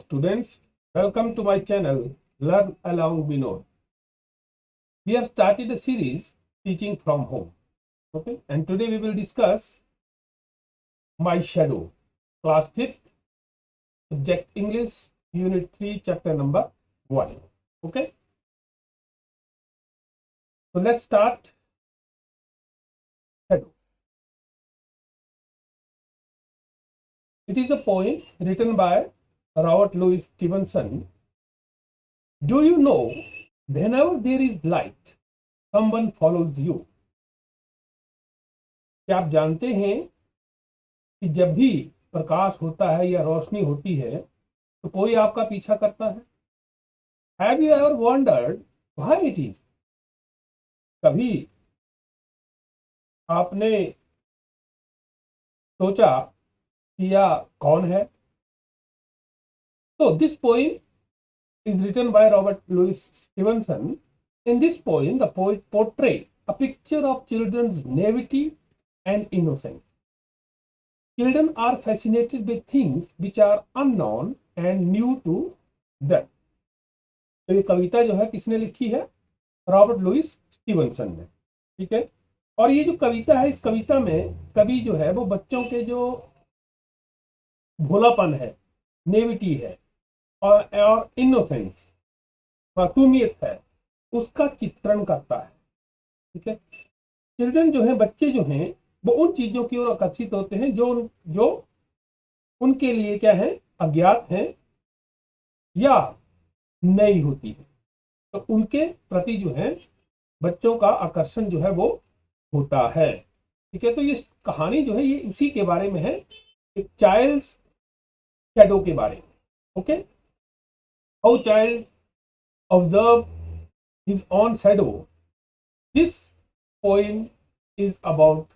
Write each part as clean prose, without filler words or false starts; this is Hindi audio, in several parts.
students, welcome to my channel Learn Along Vinod. We have started a series teaching from home. Okay, and today we will discuss My Shadow, class 5th, subject English, unit 3, chapter number 1. Okay, so let's start. Shadow. It is a poem written by Robert Louis Stevenson. Do you know, whenever there is light, someone follows you. क्या आप जानते हैं कि जब भी प्रकाश होता है या रोशनी होती है तो कोई आपका पीछा करता है? Have you ever wondered why it is? कभी आपने सोचा कि यह कौन है? So this poem is written by Robert Louis Stevenson. In this poem, the poet portrays a picture of children's naivety and innocence. Children are fascinated with things which are unknown and new to them. तो ये कविता जो है किसने लिखी है? रॉबर्ट लुइस स्टीवनसन ने. ठीक है. और ये जो कविता है, इस कविता में कवि जो है वो बच्चों के जो भोलापन है, नेविटी है और इनोसेंस, मासूमियत है, उसका चित्रण करता है. ठीक है. चिल्ड्रन जो है, बच्चे जो हैं, वो उन चीजों की ओर आकर्षित होते हैं जो उनके लिए क्या है, अज्ञात है या नई होती है. तो उनके प्रति जो है बच्चों का आकर्षण जो है वो होता है. ठीक है. तो ये कहानी जो है ये उसी के बारे में है, एक चाइल्ड्स शैडो के बारे में. Okay. How child observe his on shadow. This poem is about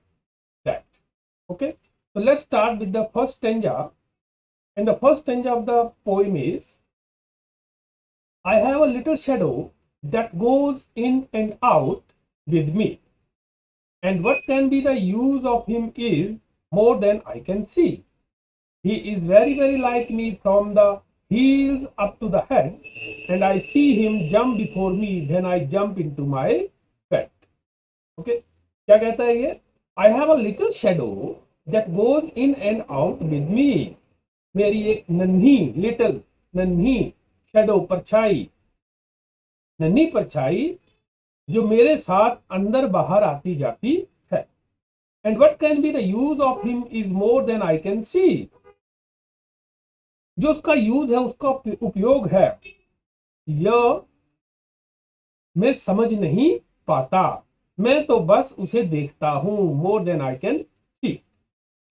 that. Okay. So let's start with the first stanza, and the first stanza of the poem is, I have a little shadow that goes in and out with me, and what can be the use of him is more than I can see. He is very, very like me from the heels up to the head, and I see him jump before me when I jump into my bed. Okay, क्या कहता है ये? I have a little shadow that goes in and out with me. मेरी एक नन्ही शैडो, परछाई, नन्ही परछाई जो मेरे साथ अंदर बाहर आती जाती है. And what can be the use of him is more than I can see. जो उसका यूज है, उसका उपयोग है, यह मैं समझ नहीं पाता, मैं तो बस उसे देखता हूं. More than I can see.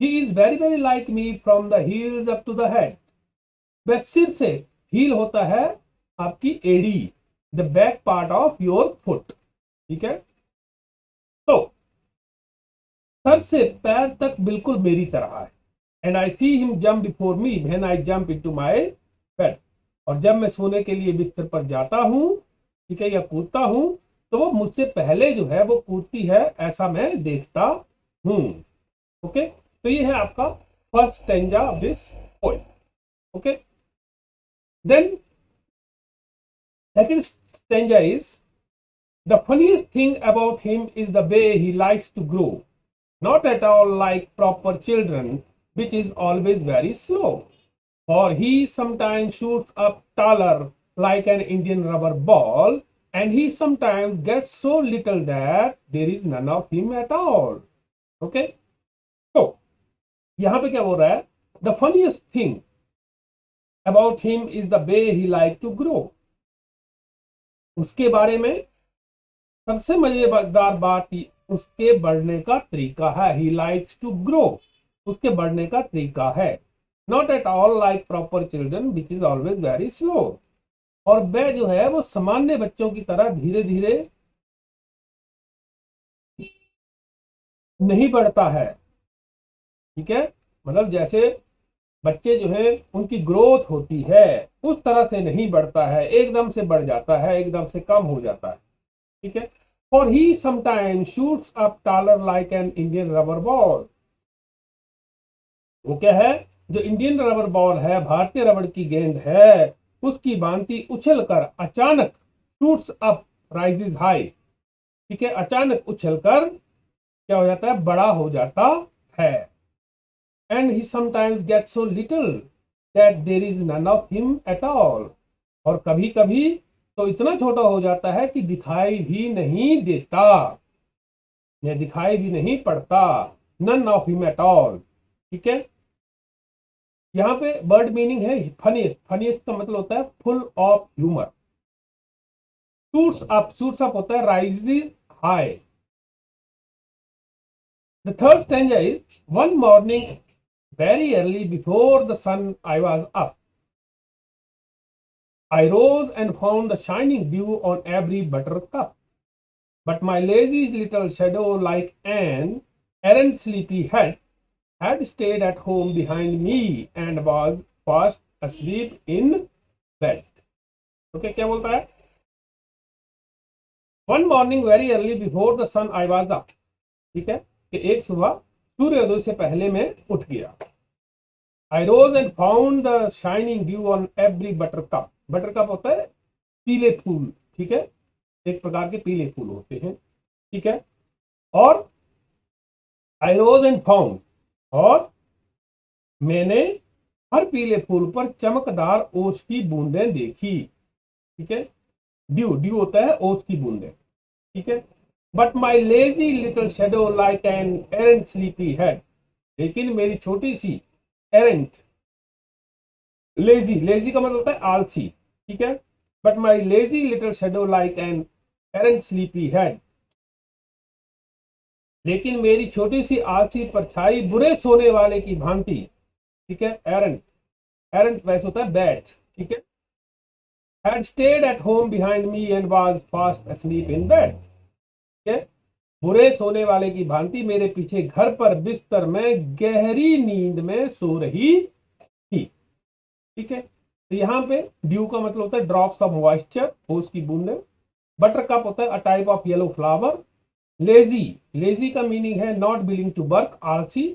He is very very like me from the heels up to the head. वह सिर से, हील होता है आपकी एड़ी, the back part of your foot. ठीक है. तो सर से पैर तक बिल्कुल मेरी तरह है. And I see him jump before me when I jump into my bed. और जब मैं सोने के लिए बिस्तर पर जाता हूँ, ठीक है, या कूदता हूँ, तो वो मुझसे पहले जो है वो कूदती है, ऐसा मैं देखता हूँ. ओके. तो ये है आपका first stanza of this poem. Okay. Then second stanza is, the funniest thing about him is the way he likes to grow, not at all like proper children, which is always very slow, for he sometimes shoots up taller like an Indian rubber ball, and he sometimes gets so little that there is none of him at all. Okay. So यहाँ पे क्या बोल रहा है? The funniest thing about him is the way he likes to grow. उसके बारे में सबसे मजेदार बात उसके बढ़ने का तरीका है. He likes to grow. उसके बढ़ने का तरीका है. Not at all like proper children which is always very slow. और वह जो है वो सामान्य बच्चों की तरह धीरे धीरे नहीं बढ़ता है. ठीक है. मतलब जैसे बच्चे जो है उनकी ग्रोथ होती है उस तरह से नहीं बढ़ता है, एकदम से बढ़ जाता है, एकदम से कम हो जाता है. ठीक है. For he sometimes shoots up taller like an Indian rubber ball. वो क्या है? जो इंडियन रबर बॉल है, भारतीय रबड़ की गेंद है, उसकी भांति उछलकर अचानक शूट्स अप राइजेस हाई, ठीक है, अचानक उछलकर क्या हो जाता है, बड़ा हो जाता है। And he sometimes get so little that there is none of him at all, और कभी कभी तो इतना छोटा हो जाता है कि दिखाई भी नहीं देता, या दिखाई भी नहीं पड़ता, none of him at all, ठीक है। यहाँ पे वर्ड मीनिंग है फनीस्ट, फनीस्ट का मतलब होता है full of humour. Shoots up होता है rises high. The third stanza is one morning very early before the sun I was up, I rose and found the shining dew on every buttercup, but my lazy little shadow, like an errant sleepy head, had stayed at home behind me and was fast asleep in bed. Okay, क्या बोलता है? One morning very early before the sun I was up. ठीक है, कि एक सुबह सूर्योदय से पहले मैं उठ गया। I rose and found the shining dew on every buttercup. Buttercup होता है पीले फूल, ठीक है, एक प्रकार के पीले फूल होते हैं, ठीक है। और I rose and found, और मैंने हर पीले फूल पर चमकदार ओस की बूंदें देखी, ठीक है। ड्यू होता है ओस की बूंदें, ठीक है। But my lazy little shadow like an arrant sleepy head, लेकिन मेरी छोटी सी एरेंट, लेजी का मतलब होता है आलसी, ठीक है। But my lazy little shadow like an arrant sleepy head, लेकिन मेरी छोटी सी आलसी परछाई बुरे सोने वाले की भांति, ठीक है। एरेंट वैसे होता है बैड, ठीक है। had stayed at home behind me and was fast asleep in bed, ठीक है। बुरे सोने वाले की भांति मेरे पीछे घर पर बिस्तर में गहरी नींद में सो रही थी, ठीक है। तो यहाँ पे ड्यू का मतलब होता है ड्रॉप्स ऑफ मॉइस्चर, ओस की बूंदें। बटर कप होता है a type of yellow flower. Lazy का मीनिंग है नॉट विलिंग टू वर्क, आलसी।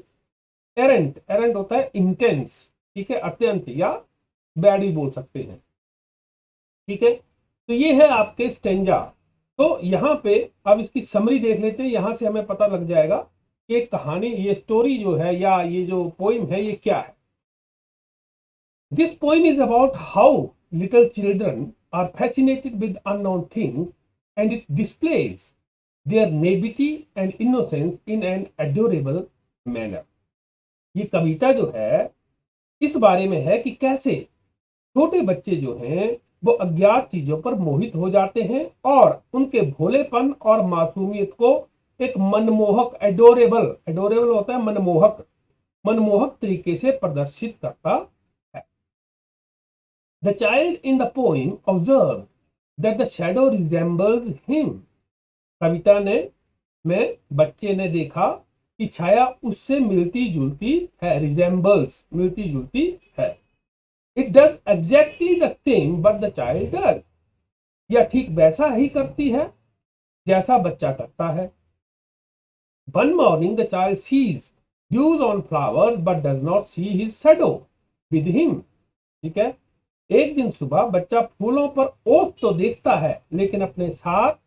एरेंट होता है इंटेंस, ठीक है, अत्यंत, या बैड भी बोल सकते हैं, ठीक है। तो ये है आपके स्टेंजा। तो यहाँ पे अब इसकी समरी देख लेते हैं, यहां से हमें पता लग जाएगा कि कहानी, ये स्टोरी जो है या ये जो पोइम है ये क्या है। This poem is about how little children are fascinated with unknown things and it displays their naivety and innocence in an adorable manner. ये कविता जो है इस बारे में है कि कैसे छोटे बच्चे जो हैं वो अज्ञात चीजों पर मोहित हो जाते हैं और उनके भोलेपन और मासूमियत को एक मनमोहक, एडोरेबल होता है मनमोहक तरीके से प्रदर्शित करता है। The child in the poem observe that the shadow resembles him. कविता में बच्चे ने देखा कि छाया उससे मिलती जुलती है, रिजेंबल्स मिलती जुलती है। It does exactly the same but the child does. यह ठीक वैसा ही करती है जैसा बच्चा करता है। One morning the child sees dews on flowers but does not see his shadow with him. ठीक है, एक दिन सुबह बच्चा फूलों पर ओस तो देखता है लेकिन अपने साथ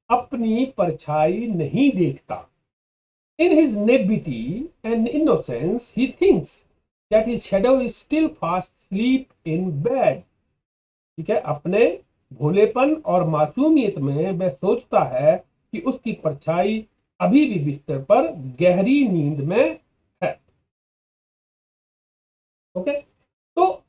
अपनी परछाई नहीं देखता। In his naivety and innocence he thinks that his shadow is still fast asleep in bed. ठीक है, अपने भोलेपन और मासूमियत में वह सोचता है कि उसकी परछाई अभी भी बिस्तर पर गहरी नींद में है। ओके, तो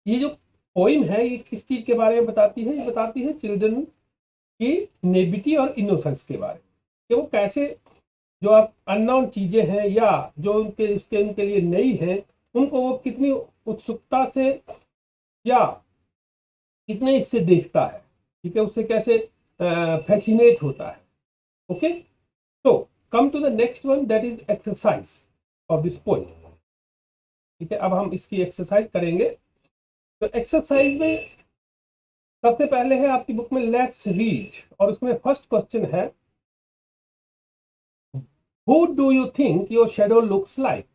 ये जो पोइम है ये किस चीज के बारे में बताती है? ये बताती है चिल्ड्रन की नेविटी और इनोसेंस के बारे में, कि वो कैसे जो आप अननोन चीजें हैं या जो उनके लिए नई है, उनको वो कितनी उत्सुकता से या कितने इससे देखता है, ठीक है, उससे कैसे फैसिनेट होता है। ओके, तो come to the next one, that is exercise of this poem. ठीक है, अब हम इसकी एक्सरसाइज करेंगे। तो एक्सरसाइज में सबसे पहले है आपकी बुक में लेट्स रीड, और उसमें फर्स्ट क्वेश्चन है Who do you think your shadow looks like?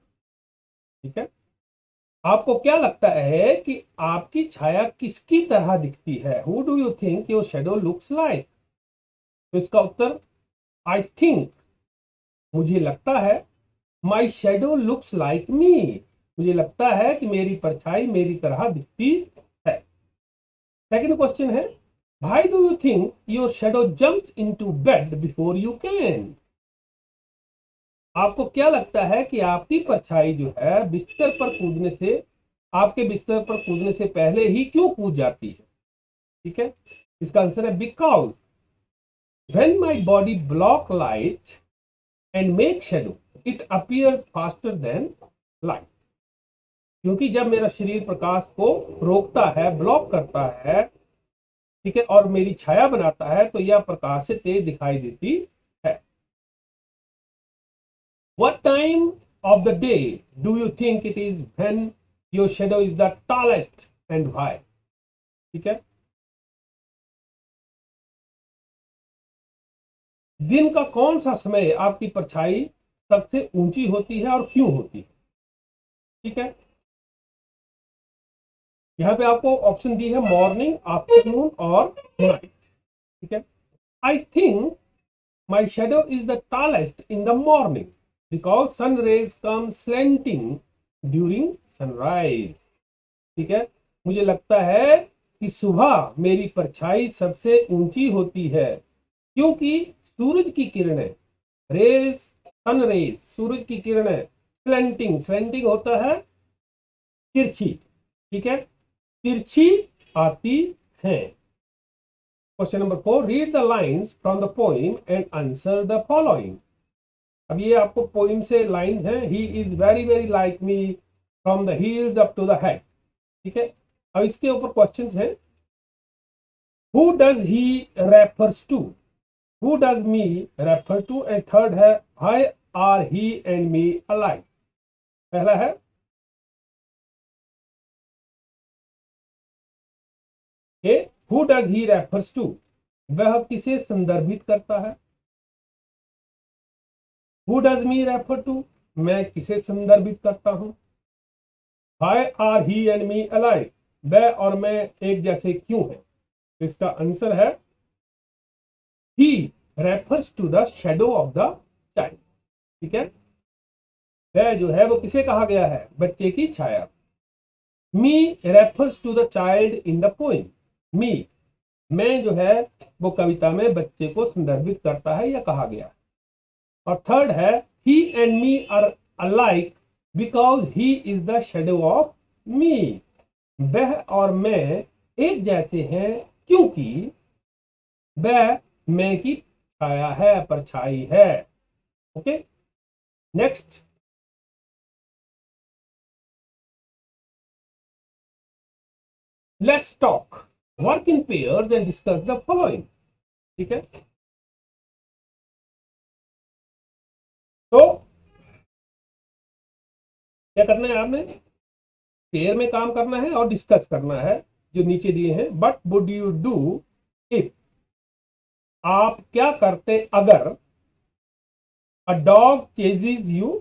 ठीक है, आपको क्या लगता है कि आपकी छाया किसकी तरह दिखती है? Who do you think your shadow looks like? तो इसका उत्तर आई थिंक, मुझे लगता है, माई शेडो लुक्स लाइक मी, मुझे लगता है कि मेरी परछाई मेरी तरह दिखती है। सेकंड क्वेश्चन है, why do you think your shadow jumps into bed before you can? आपको क्या लगता है कि आपकी परछाई जो है बिस्तर पर कूदने से, आपके बिस्तर पर कूदने से पहले ही क्यों कूद जाती है? ठीक है, इसका आंसर है because when my body block light and make shadow it appears faster than light. क्योंकि जब मेरा शरीर प्रकाश को रोकता है, ब्लॉक करता है, ठीक है, और मेरी छाया बनाता है, तो यह प्रकाश से तेज दिखाई देती है। What time of the day do you think it is when your shadow is the tallest and why? ठीक है, दिन का कौन सा समय आपकी परछाई सबसे ऊंची होती है और क्यों होती है? ठीक है, यहां पे आपको ऑप्शन दी है मॉर्निंग, आफ्टरनून और नाइट। ठीक है, I think my shadow is the tallest in the morning because sun rays come slanting during sunrise. ठीक है, मुझे लगता है कि सुबह मेरी परछाई सबसे ऊंची होती है क्योंकि सूरज की किरणें, रेज, सन रेज, सूरज की किरणें स्लेंटिंग, स्लेंटिंग होता है तिरछी, ठीक है, तिरछी आती है। Question number 4, read the lines from the poem and answer the following. अब ये आपको पोइम से लाइंस हैं, he is very very like me from the heels up to the head. ठीक है, अब इसके ऊपर क्वेश्चंस हैं, who does he refers to, who does me refer to, and third है how are he and me alike. पहला है who does he refers to, वह किसे संदर्भित करता है। Who does me refer to, मैं किसे संदर्भित करता हूं। How are he and me alike, वह और मैं एक जैसे क्यों हैं। तो इसका आंसर है he refers to the shadow of the child. ठीक है, वह जो है वो किसे कहा गया है, बच्चे की छाया। Me refers to the child in the poem, me, मैं जो है वो कविता में बच्चे को संदर्भित करता है या कहा गया। और थर्ड है he and me are alike because he is the shadow of me, वह और मैं एक जैसे हैं क्योंकि वह मैं की छाया है, परछाई है। Okay, next, let's talk, work in pairs and discuss the following. ठीक है, तो क्या करना है, आपने पेयर में काम करना है और डिस्कस करना है जो नीचे दिए हैं। But would you do if, आप क्या करते अगर, a dog ceases you,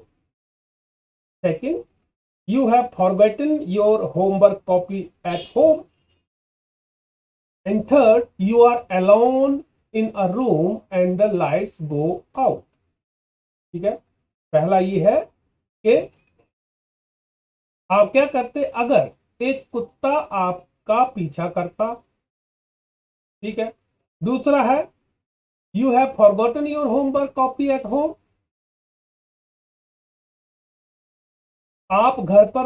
second, you have forgotten your homework copy at home, and third, you are alone in a room and the lights go out। ठीक है, पहला ये है कि आप क्या करते अगर एक कुत्ता आपका पीछा करता। ठीक है, दूसरा है you have forgotten your homework copy at home, आप घर पर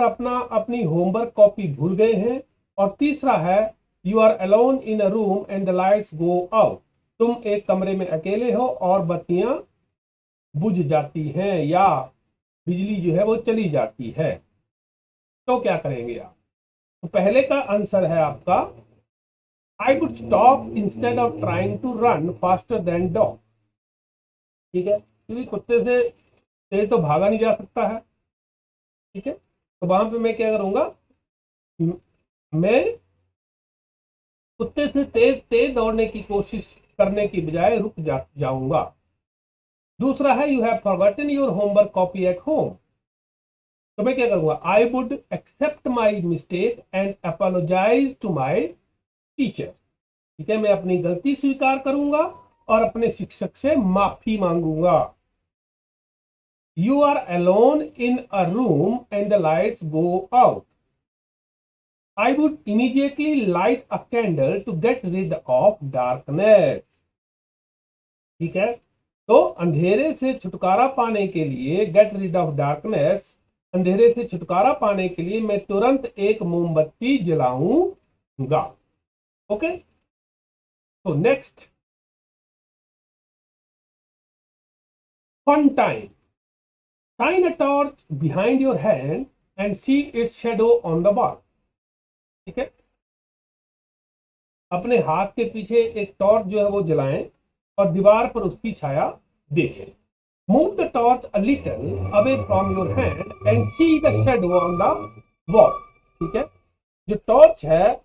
अपनी होमवर्क कॉपी भूल गए हैं। और तीसरा है you are alone in a room and the lights go out, तुम एक कमरे में अकेले हो और बत्तियां बुझ जाती हैं या बिजली जो है वो चली जाती है। तो क्या करेंगे आप? तो पहले का आंसर है आपका I would stop instead of trying to run faster than dog. ठीक है, क्योंकि कुत्ते से तेज तो भागा नहीं जा सकता है। ठीक है, तो वहां पे मैं क्या करूंगा, मैं कुत्ते से तेज तेज दौड़ने की कोशिश करने की बजाय रुक जाऊंगा। दूसरा है you have forgotten your homework copy at home, तो मैं क्या करूंगा, I would accept my mistake and apologise to my teacher. ठीक है, मैं अपनी गलती स्वीकार करूंगा और अपने शिक्षक से माफी मांगूंगा। You are alone in a room and the lights go out. I would immediately light a candle to get rid of darkness. ठीक है, तो अंधेरे से छुटकारा पाने के लिए, गेट रिड ऑफ डार्कनेस, अंधेरे से छुटकारा पाने के लिए मैं तुरंत एक मोमबत्ती जलाऊंगा। ओके, तो next, fun time. Shine a torch behind your hand and see its shadow on the wall. ठीक है, अपने हाथ के पीछे एक टॉर्च जो है वो जलाएं और दीवार पर उसकी छाया देखें। Move the torch a little away from your hand and see the shadow on the wall. ठीक है, जो टॉर्च है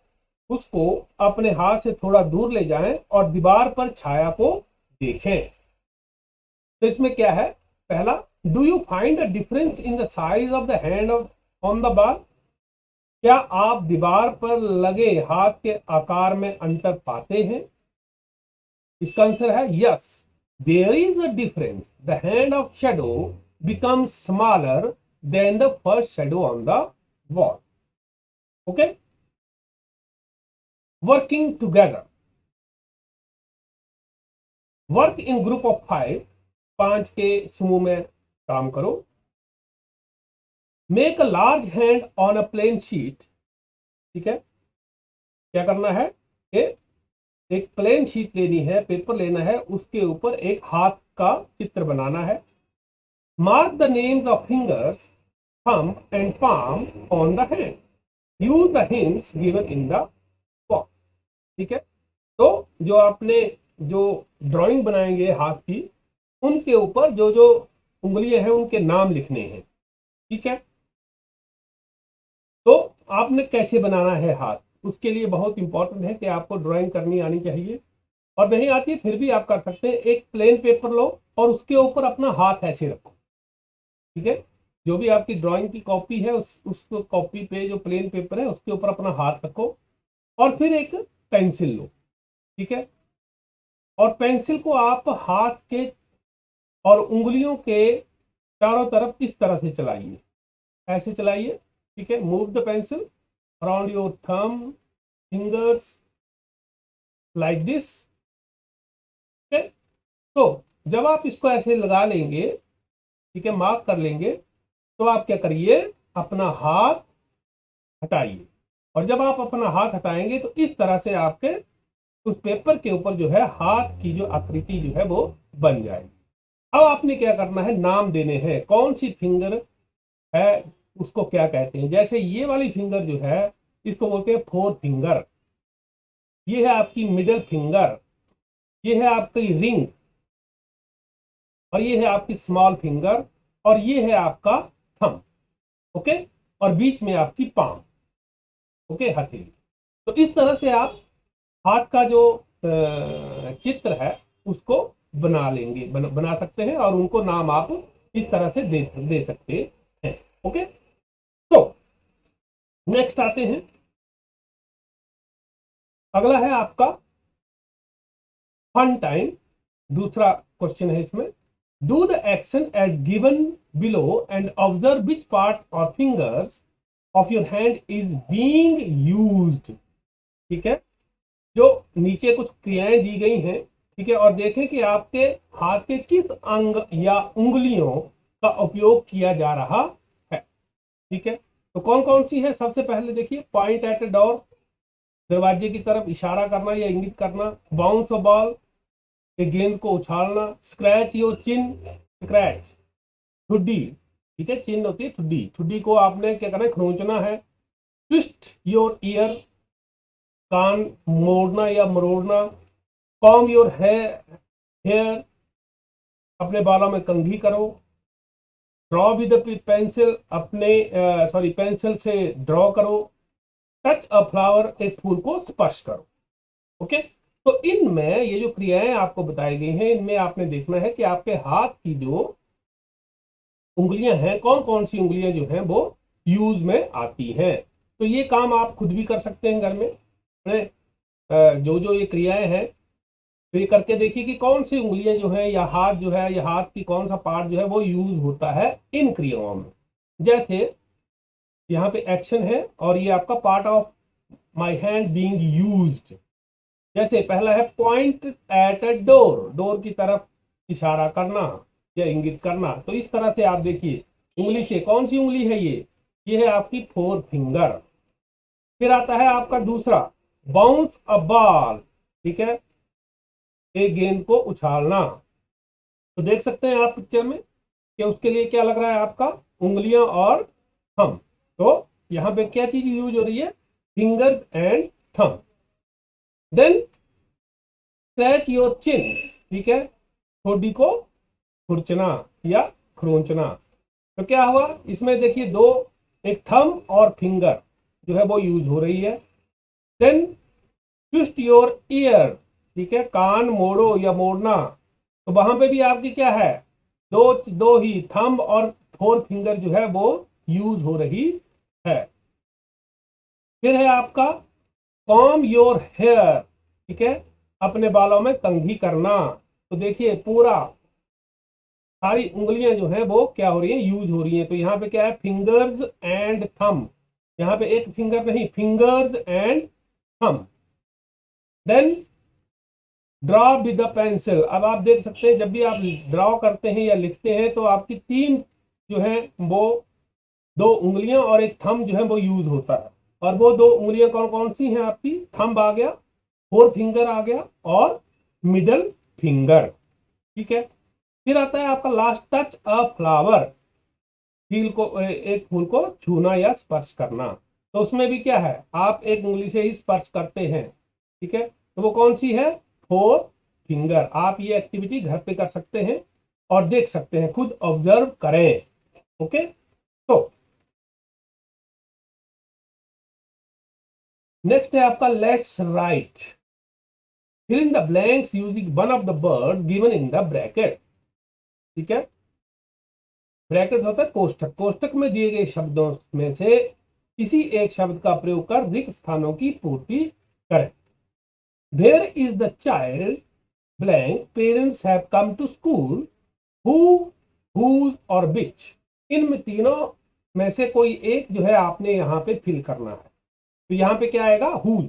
उसको अपने हाथ से थोड़ा दूर ले जाएं और दीवार पर छाया को देखें। तो इसमें क्या है, पहला, do you find a difference in the size of the hand on the wall. क्या आप दीवार पर लगे हाथ के आकार में अंतर पाते हैं। इसका आंसर है yes, there is a difference, the hand of shadow becomes smaller than the first shadow on the wall. Okay, working together. Work in group of 5, 5 के समूह में काम करो। Make a large hand on a plain sheet. ठीक है, क्या करना है कि एक प्लेन शीट लेनी है, पेपर लेना है, उसके ऊपर एक हाथ का चित्र बनाना है। Mark the names of fingers, thumb and palm on the hand. Use the hints given in the box. ठीक है, तो जो आपने जो ड्राइंग बनाएंगे हाथ की, उनके ऊपर जो जो उंगलियां हैं उनके नाम लिखने हैं। ठीक है, तो आपने कैसे बनाना है हाथ, उसके लिए बहुत इंपॉर्टेंट है कि आपको ड्राइंग करनी आनी चाहिए। और नहीं आती है फिर भी आप कर सकते हैं। एक प्लेन पेपर लो और उसके ऊपर अपना हाथ ऐसे रखो। ठीक है, जो भी आपकी ड्राइंग की कॉपी है उस कॉपी पे जो प्लेन पेपर है उसके ऊपर अपना हाथ रखो और फिर एक पेंसिल लो। ठीक है, और पेंसिल को आप हाथ के और उंगलियों के चारों तरफ इस तरह से चलाइए, ऐसे चलाइए। ठीक है, move the pencil around your thumb fingers like this. ठीक है, तो जब आप इसको ऐसे लगा लेंगे, ठीक है, मार्क कर लेंगे, तो आप क्या करिए, अपना हाथ हटाइए। और जब आप अपना हाथ हटाएंगे तो इस तरह से आपके उस पेपर के ऊपर जो है हाथ की जो आकृति जो है वो बन जाएगी। अब आपने क्या करना है, नाम देने हैं, कौन सी फिंगर है उसको क्या कहते हैं। जैसे ये वाली फिंगर जो है इसको बोलते हैं फोर फिंगर, ये है आपकी मिडिल फिंगर, ये है आपकी रिंग, और ये है आपकी स्मॉल फिंगर, और ये है आपका थंब। ओके, और बीच में आपकी पाम। ओके, हथेली। तो इस तरह से आप हाथ का जो चित्र है उसको बना लेंगे, बना सकते हैं, और उनको नाम आप इस तरह से दे सकते हैं। ओके, तो नेक्स्ट आते हैं, अगला है आपका फन टाइम। दूसरा क्वेश्चन है इसमें, do the action as given below and observe which part or fingers of your hand is being used. ठीक है, जो नीचे कुछ क्रियाएं दी गई हैं, ठीक है, और देखें कि आपके हाथ के किस अंग या उंगलियों का उपयोग किया जा रहा है। ठीक है, तो कौन कौन सी है, सबसे पहले देखिए, पॉइंट एट अ डोर, दरवाजे की तरफ इशारा करना या इंगित करना। बाउंस अ बॉल, एक गेंद को उछालना। स्क्रैच योर चिन, स्क्रैच ठुड्डी। ठीक है, चिन्ह होती है ठुड्डी, ठुड्डी को आपने क्या करना है, खरोंचना है। ट्विस्ट योर ईयर, कान मोड़ना या मरोड़ना। कॉम्ब योर हेयर, अपने बालों में कंघी करो। ड्रॉ विद पेंसिल, अपने पेंसिल से ड्रॉ करो। टच अ फ्लावर, एक फूल को स्पर्श करो। ओके, तो इनमें ये जो क्रियाएं आपको बताई गई हैं, इनमें आपने देखना है कि आपके हाथ की जो उंगलियां हैं, कौन कौन सी उंगलियां जो हैं वो यूज में आती हैं। तो ये काम आप खुद भी कर सकते हैं घर में, जो जो ये क्रियाएं हैं, तो ये करके देखिए कि कौन सी उंगलियां जो है या हाथ जो है या हाथ की कौन सा पार्ट जो है वो यूज होता है इन क्रियाओं में। जैसे यहाँ पे एक्शन है और ये आपका part of my hand being used. जैसे पहला है point at a door, door की तरफ इशारा करना या इंगित करना। तो इस तरह से आप देखिए उंगली से, कौन सी उंगली है ये है आपकी फोर फिंगर। फिर आता है आपका दूसरा बाउंस अ बॉल, ठीक है, एक गेंद को उछालना। तो देख सकते हैं आप पिक्चर में कि उसके लिए क्या लग रहा है आपका, उंगलियां और थंब। तो यहां पे क्या चीज यूज हो रही है, fingers and thumb. Then scratch your chin, ठीक है, ठोडी को खुरचना या खरोंचना। तो क्या हुआ इसमें देखिए दो, एक थंब और फिंगर जो है वो यूज हो रही है। देन ट्विस्ट योर ईयर, ठीक है, कान मोड़ो या मोड़ना। तो वहां पे भी आपकी क्या है, दो दो ही थंब और फोर फिंगर जो है वो यूज हो रही है। फिर है आपका कॉम्ब योर हेयर, ठीक है, अपने बालों में कंघी करना। तो देखिए पूरा सारी उंगलियां जो है वो क्या हो रही है, यूज हो रही है। तो यहाँ पे क्या है, फिंगर्स एंड थंब, यहाँ पे एक फिंगर नहीं, fingers and thumb. Then draw with the pencil. अब आप देख सकते हैं जब भी आप ड्रॉ करते हैं या लिखते हैं तो आपकी तीन जो है वो, दो उंगलियां और एक थंब जो है वो यूज होता है। और वो दो उंगलियां कौन कौन सी हैं आपकी, थंब आ गया, फोर फिंगर आ गया और मिडल फिंगर, ठीक है। फिर आता है आपका लास्ट टच अ फ्लावर, फील को, एक फूल को छूना या स्पर्श करना। तो उसमें भी क्या है, आप एक उंगली से ही स्पर्श करते हैं, ठीक है। तो वो कौन सी है, फोर फिंगर। आप ये एक्टिविटी घर पे कर सकते हैं और देख सकते हैं, खुद ऑब्जर्व करें। ओके, तो नेक्स्ट है आपका let's write, fill in the blanks using one of the words given in the bracket, ठीक है। ब्रैकेट होता है कोष्ठक, कोष्ठक में दिए गए शब्दों में से किसी एक शब्द का प्रयोग कर रिक्त स्थानों की पूर्ति करें। There is the child blank, parents have come to school, who, whose और which, इनमें तीनों में से कोई एक जो है आपने यहाँ पे फिल करना है। तो यहाँ पे क्या आएगा, whose।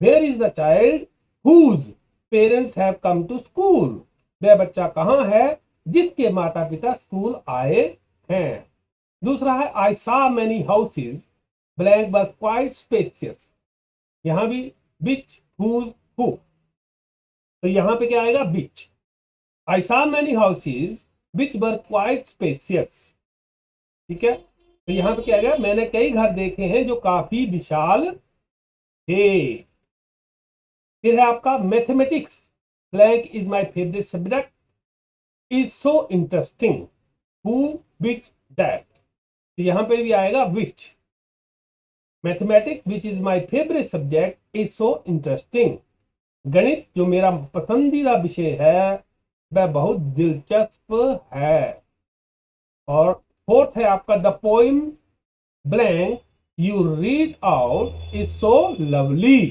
Where is the child whose parents have come to school, वह बच्चा कहाँ है जिसके माता पिता स्कूल आए हैं। दूसरा है I saw many houses, blank were quite spacious, यहाँ भी which, whose, who। तो यहां पे क्या आएगा, which। I saw many houses which were quite spacious, ठीक है। तो यहां पे क्या आएगा, मैंने कई घर देखे हैं जो काफी विशाल थे। फिर है आपका mathematics, blank is my favourite subject, is so interesting, who, which, that. तो यहां पे भी आएगा which. Mathematics which is my favourite subject is so interesting, गणित जो मेरा पसंदीदा विषय है वह बहुत दिलचस्प है। और फोर्थ है आपका the poem blank you read out is so lovely,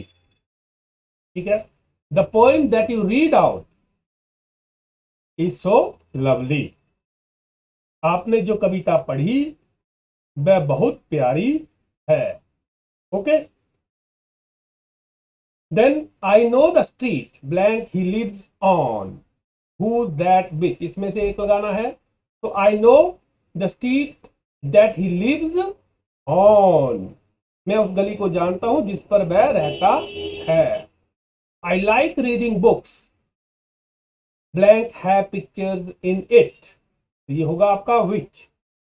ठीक है। The poem that you read out is so lovely, आपने जो कविता पढ़ी वह बहुत प्यारी है। Okay, then I know the street blank he lives on, who's that which, इसमें से एक लगाना है। तो I know the street that he lives on, मैं उस गली को जानता हूं जिस पर वह रहता है। I like reading books, blank have pictures in it, तो ये होगा आपका which।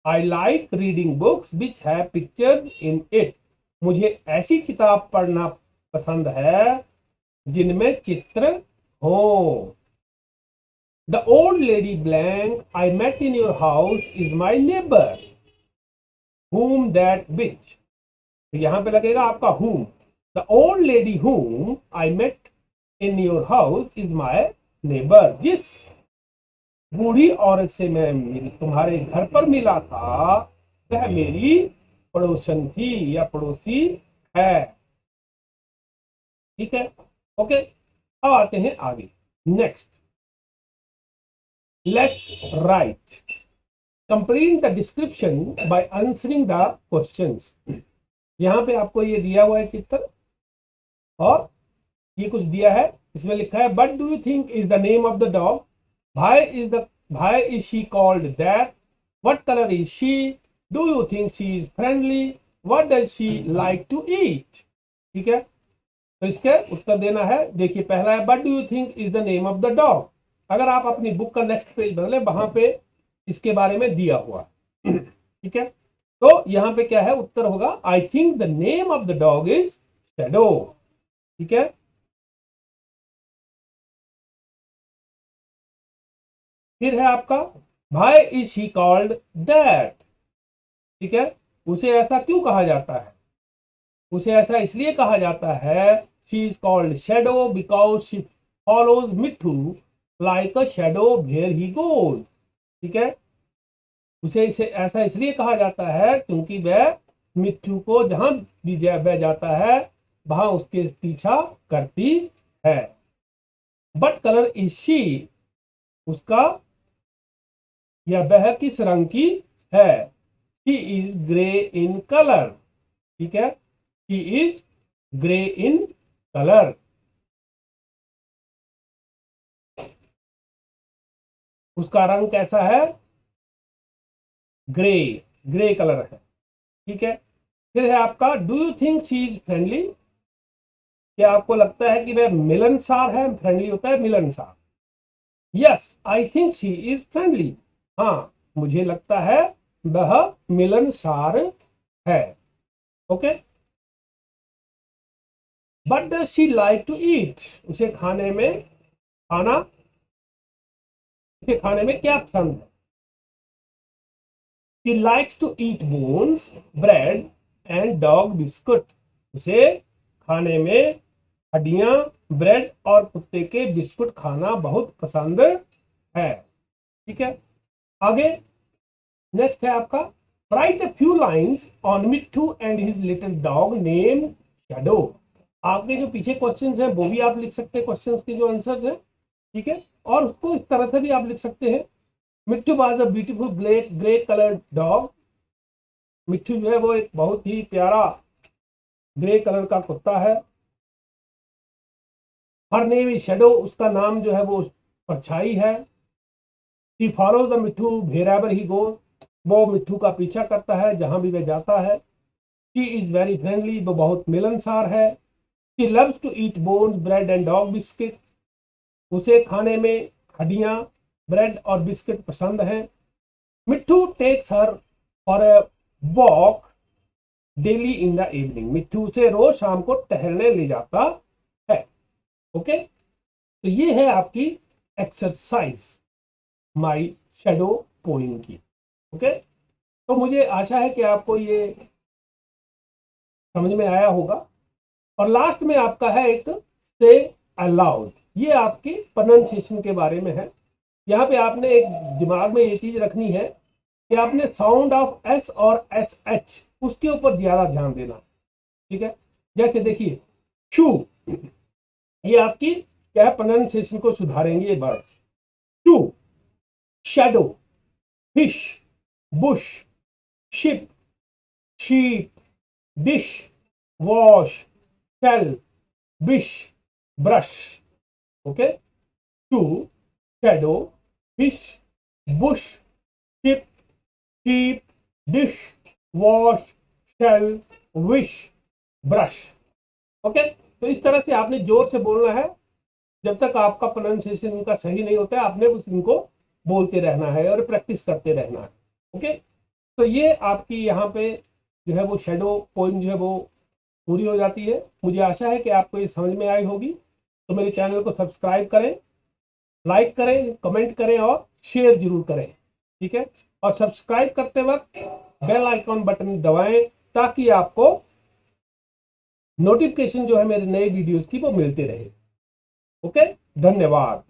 I like reading books which have pictures in it, मुझे ऐसी किताब पढ़ना पसंद है जिनमें चित्र हो। The old lady blank I met in your house is my neighbour, whom that which, तो यहां पे लगेगा आपका whom। The old lady whom I met in your house is my neighbour, जिस बूढ़ी औरत से मैं तुम्हारे घर पर मिला था, वह मेरी पड़ोसन थी या पड़ोसी है। ठीक है, ओके। अब आते हैं आगे। Next, let's write, complete the description by answering the questions. यहां पे आपको ये दिया हुआ है चित्र और ये कुछ दिया है, इसमें लिखा है but do you think is the name of the dog, why is she called that, what color is she, do you think she is friendly, what does she like to eat। ठीक है, तो इसके उत्तर देना है। देखिए पहला है but do you think is the name of the dog. अगर आप अपनी बुक का नेक्स्ट पेज बदले, वहां पे इसके बारे में दिया हुआ है। ठीक है, तो यहां पे क्या है, उत्तर होगा I think the name of the dog is shadow. ठीक है, फिर है आपका भाई इज शी कॉल्ड दैट। ठीक है, उसे ऐसा क्यों कहा जाता है, उसे ऐसा इसलिए कहा जाता है, she is called Shadow because she follows Mitthu like a shadow where he goes. ठीक है, उसे इसे ऐसा इसलिए कहा जाता है क्योंकि वह मिट्ठू को जहां भी वह जाता है वहां उसके पीछा करती है। बट कलर इज शी, उसका या वह किस रंग की है, she is grey in colour. ठीक है, she is grey in colour, उसका रंग कैसा है, ग्रे, ग्रे कलर है। ठीक है, फिर है आपका do you think she is friendly, क्या आपको लगता है कि वह मिलनसार है, फ्रेंडली होता है मिलनसार। Yes I think she is friendly, हाँ मुझे लगता है वह मिलनसार है। Okay, but does she like to eat, उसे खाने में क्या पसंद है। She likes to eat bones, bread and dog biscuit, उसे खाने में हड्डियां, ब्रेड और कुत्ते के बिस्कुट खाना बहुत पसंद है। ठीक है, आगे नेक्स्ट है आपका write a few lines on Mitthu and his little dog name Shadow. आपके जो पीछे क्वेश्चंस हैं वो भी आप लिख सकते हैं, क्वेश्चंस के जो आंसर्स हैं। ठीक है, और उसको इस तरह से भी आप लिख सकते हैं, मिट्ठू was a beautiful grey coloured dog. मिट्ठू जो है वो एक बहुत ही प्यारा ग्रे कलर का कुत्ता है। हर नेम इज शैडो, उसका नाम जो है वो परछाई है। She follows the Mitthu wherever he goes, वो मिट्ठू का पीछा करता है जहां भी वह जाता है। शी इज वेरी फ्रेंडली, वो बहुत मिलनसार है। She loves to eat bones, bread and dog biscuit, उसे खाने में हड्डियां, ब्रेड और बिस्किट पसंद हैं। Mitthu takes her for a walk daily in the evening, Mitthu से रोज शाम को टहलने ले जाता है। ओके, तो ये है आपकी एक्सरसाइज माई शैडो पोइंग की। ओके, तो मुझे आशा है कि आपको ये समझ में आया होगा। और लास्ट में आपका है एक से अलाउड, ये आपकी प्रोनाउंसिएशन के बारे में है। यहाँ पे आपने एक दिमाग में ये चीज रखनी है कि आपने साउंड ऑफ एस और एस एच उसके ऊपर ज्यादा ध्यान देना। ठीक है, जैसे देखिए शू, ये आपकी क्या है, प्रोनाउंसिएशन को सुधारेंगे ये words. Shoe, shadow, fish, bush, ship, sheep, dish, wash, sell, wish, brush. Okay, two, shadow, fish, bush, ship, sheep, dish, wash, shell, wish, brush. Okay, तो इस तरह से आपने जोर से बोलना है, जब तक आपका प्रोनाउंसिएशन उनका सही नहीं होता है आपने उनको बोलते रहना है और प्रैक्टिस करते रहना है। ओके, तो ये आपकी यहाँ पे जो है वो शैडो पोइम जो है वो पूरी हो जाती है। मुझे आशा है कि आपको ये समझ में आई होगी। तो मेरे चैनल को सब्सक्राइब करें, लाइक करें, कमेंट करें और शेयर जरूर करें। ठीक है, और सब्सक्राइब करते वक्त बेल आइकॉन बटन दबाएं ताकि आपको नोटिफिकेशन जो है मेरे नए वीडियोस की वो मिलते रहे। ओके, धन्यवाद।